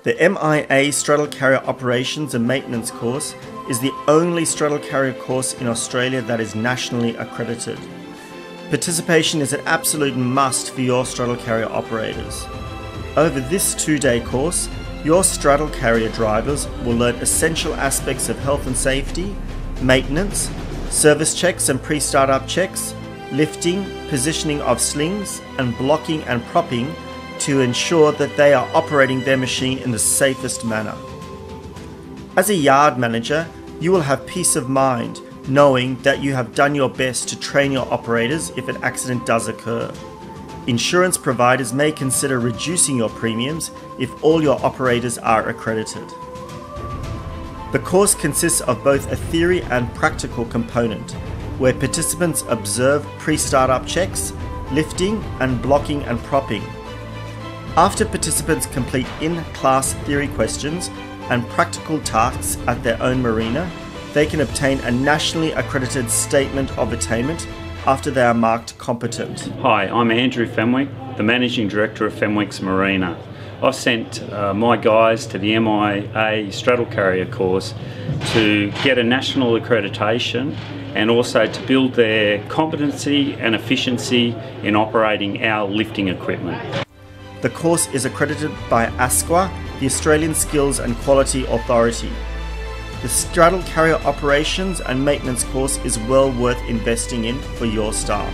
The MIA Straddle Carrier Operations and Maintenance course is the only straddle carrier course in Australia that is nationally accredited. Participation is an absolute must for your straddle carrier operators. Over this 2-day course, your straddle carrier drivers will learn essential aspects of health and safety, maintenance, service checks and pre-startup checks, lifting, positioning of slings, and blocking and propping to ensure that they are operating their machine in the safest manner. As a yard manager, you will have peace of mind knowing that you have done your best to train your operators if an accident does occur. Insurance providers may consider reducing your premiums if all your operators are accredited. The course consists of both a theory and practical component, where participants observe pre-startup checks, lifting and blocking and propping. After participants complete in-class theory questions and practical tasks at their own marina, they can obtain a nationally accredited statement of attainment after they are marked competent. Hi, I'm Andrew Fenwick, the Managing Director of Fenwick's Marina. I've sent my guys to the MIA Straddle Carrier course to get a national accreditation and also to build their competency and efficiency in operating our lifting equipment. The course is accredited by ASQA, the Australian Skills and Quality Authority. The Straddle Carrier Operations and Maintenance course is well worth investing in for your staff.